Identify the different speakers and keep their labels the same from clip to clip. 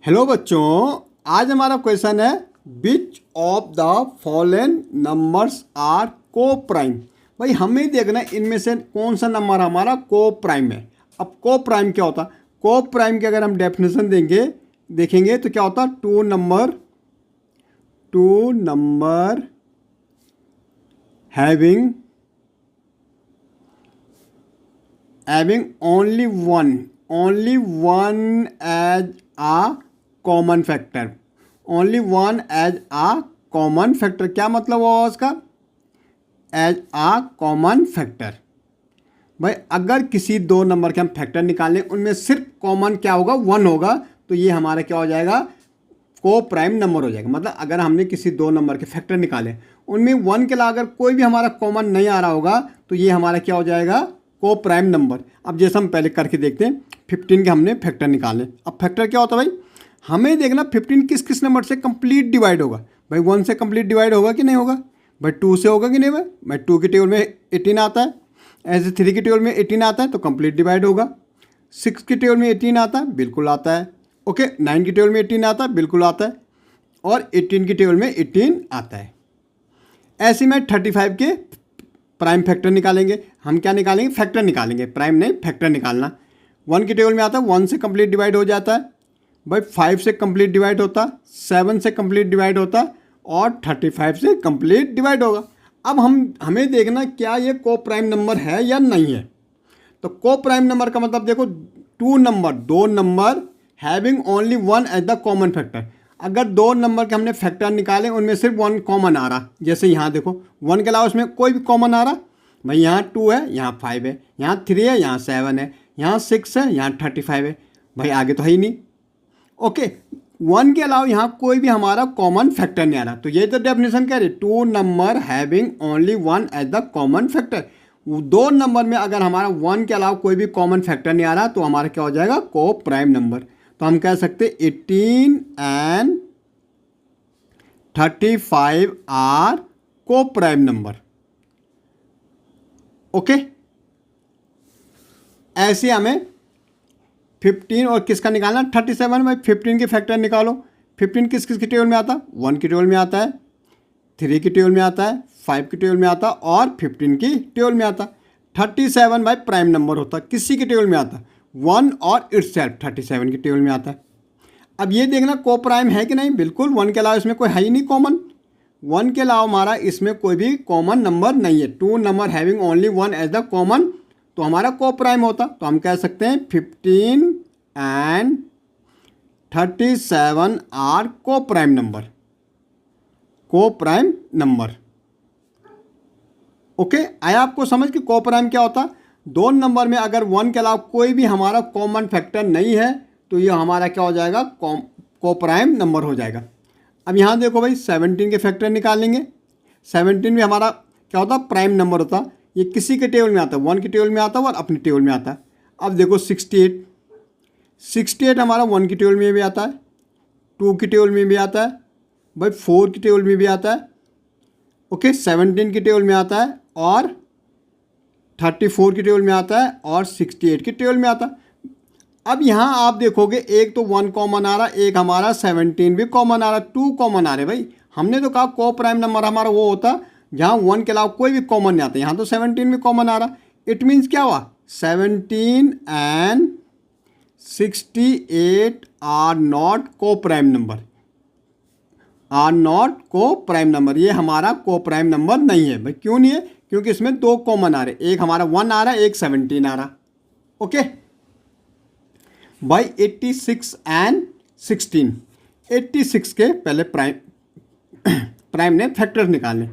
Speaker 1: Hello बच्चों, आज हमारा क्वेश्चन है which of the following numbers are coprime. भाई हमें देखना है इनमें से कौन सा नंबर हमारा को प्राइम है। अब को प्राइम क्या होता है? को प्राइम की अगर हम डेफिनेशन देखेंगे तो क्या होता है? Two number having only one as a common factor. Only one as a common factor क्या मतलब हुआ उसका? As a common factor. भाई अगर किसी दो नंबर के हम फैक्टर निकालें उनमें सिर्फ कॉमन क्या होगा? वन होगा, तो ये हमारा क्या हो जाएगा? को प्राइम नंबर हो जाएगा। मतलब अगर हमने किसी दो नंबर के फैक्टर निकाले उनमें वन के अलावा अगर कोई भी हमारा कॉमन नहीं आ रहा होगा तो ये हमारा क्या हो जाएगा? को प्राइम नंबर। अब जैसे हम पहले करके देखते हैं, 15 के हमने फैक्टर निकाले। अब फैक्टर क्या होता है भाई? हमें देखना 15 किस किस नंबर से कंप्लीट डिवाइड होगा। भाई 1 से कंप्लीट डिवाइड होगा कि नहीं होगा? भाई 2 से होगा कि नहीं? भाई 2 की टेबल में 18 आता है, ऐसे 3 की टेबल में 18 आता है तो कंप्लीट डिवाइड होगा। 6 की टेबल में 18 आता है, बिल्कुल आता है। ओके, 9 की टेबल में 18 आता है, बिल्कुल आता है। और 18 की टेबल में 18 आता है। ऐसे में 35 के प्राइम फैक्टर निकालेंगे। हम क्या निकालेंगे? फैक्टर निकालेंगे, प्राइम नहीं, फैक्टर निकालना। 1 की टेबल में आता है, 1 से कंप्लीट डिवाइड हो जाता है। भाई 5 से कंप्लीट डिवाइड होता, 7 से कंप्लीट डिवाइड होता और 35 से कंप्लीट डिवाइड होगा। अब हमें देखना क्या ये को प्राइम नंबर है या नहीं है। तो को प्राइम नंबर का मतलब देखो, दो number having only one as the common factor. अगर दो नंबर के हमने फैक्टर निकाले उनमें सिर्फ वन कॉमन आ रहा, जैसे यहाँ देखो 1 के अलावा उसमें कोई भी कॉमन आ रहा। भाई यहाँ 2 है, यहाँ 5 है, यहाँ 3 है, यहाँ 7 है, यहाँ 6 है, यहाँ 35 है। भाई आगे तो है ही नहीं। ओके, 1 के अलावा यहाँ कोई भी हमारा कॉमन फैक्टर नहीं आ रहा। तो ये तो डेफिनेशन कह रही, two number having only one as the common factor. दो नंबर में अगर हमारा 1 के अलावा कोई भी कॉमन फैक्टर नहीं आ रहा तो हमारा क्या हो जाएगा? को प्राइम नंबर। तो हम कह सकते 18 एंड 35 आर को प्राइम नंबर। ओके, ऐसे हमें 15 और किसका निकालना? 37। भाई 15 के फैक्टर निकालो। 15 किस किस की टेबल में आता? 1 की टेबल में आता है, 3 की टेबल में आता है, 5 की टेबल में आता और 15 की टेबल में आता। 37 भाई प्राइम नंबर होता, किसी की टेबल में आता? 1 और इटसेल्फ 37 की टेबल में आता है। अब ये देखना को प्राइम है कि नहीं। बिल्कुल, 1 के अलावा इसमें कोई है ही नहीं कॉमन। 1 के अलावा हमारा इसमें कोई भी कॉमन नंबर नहीं है। Two number having only one as the common, तो हमारा को प्राइम होता। तो हम कह सकते हैं 15 एंड 37 आर को प्राइम नंबर। को प्राइम नंबर। ओके, आया आपको समझ कि को प्राइम क्या होता? दो नंबर में अगर 1 के अलावा कोई भी हमारा कॉमन फैक्टर नहीं है तो ये हमारा क्या हो जाएगा? को प्राइम नंबर हो जाएगा। अब यहाँ देखो भाई 17 के फैक्टर निकालेंगे। 17 में हमारा क्या होता? प्राइम नंबर होता। ये किसी के टेबल में आता है, 1 की टेबल में आता है और अपनी टेबल में आता है। अब देखो 68 हमारा 1 की टेबल में भी आता है, 2 की टेबल में भी आता है, भाई 4 की टेबल में भी आता है। ओके, 17 की टेबल में आता है और 34 की टेबल में आता है और 68 की टेबल में आता है। अब यहाँ आप देखोगे एक तो 1 कॉमन आ रहा, एक हमारा 17 भी कॉमन आ रहा, 2 कॉमन आ रहे। भाई हमने तो कहा को प्राइम नंबर हमारा वो होता जहाँ 1 के अलावा कोई भी कॉमन नहीं आता। यहाँ तो 17 भी कॉमन आ रहा। इट मीन्स क्या हुआ? 17 एंड 68 आर नॉट को प्राइम नंबर। आर नॉट को प्राइम नंबर, ये हमारा को प्राइम नंबर नहीं है। भाई क्यों नहीं है? क्योंकि इसमें दो कॉमन आ रहे, एक हमारा 1 आ रहा है, एक 17 आ रहा। ओके भाई 86 एंड 16। 86 के पहले प्राइम ने फैक्टर्स निकालने।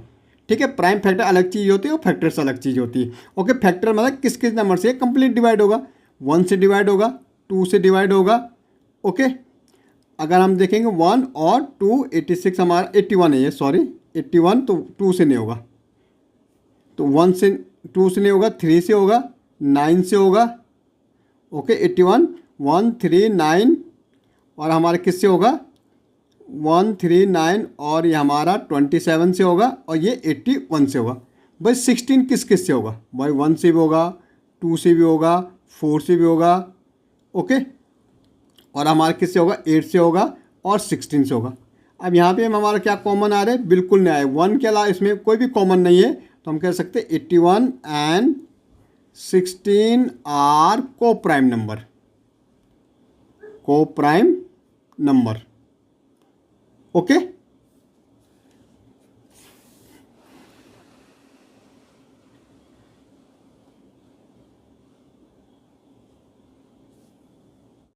Speaker 1: ठीक है, प्राइम फैक्टर अलग चीज़ होती है और फैक्टर्स अलग चीज़ होती है। ओके, फैक्टर मतलब किस किस नंबर से कंप्लीट डिवाइड होगा? 1 से डिवाइड होगा, 2 से डिवाइड होगा। ओके, अगर हम देखेंगे 1 और 2, 86 हमारा 81 है ये, सॉरी 81, तो 2 से नहीं होगा, तो 1 से 2 से नहीं होगा, 3 से होगा, 9 से होगा। ओके, 81 1 3 9 और हमारा किससे होगा? 1 3 9 और ये हमारा 27 से होगा और ये 81 से होगा। भाई 16 किस किस से होगा? भाई 1 से भी होगा, 2 से भी होगा, 4 से भी होगा। ओके, और हमारा किससे होगा, 8 से होगा और 16 से होगा। अब यहाँ पे हमारा क्या कॉमन आ रहा है, बिल्कुल नहीं आया, 1 के अलावा इसमें कोई भी कॉमन नहीं है, तो हम कह सकते हैं 81 एंड 16 आर को प्राइम नंबर, को प्राइम नंबर। ओके।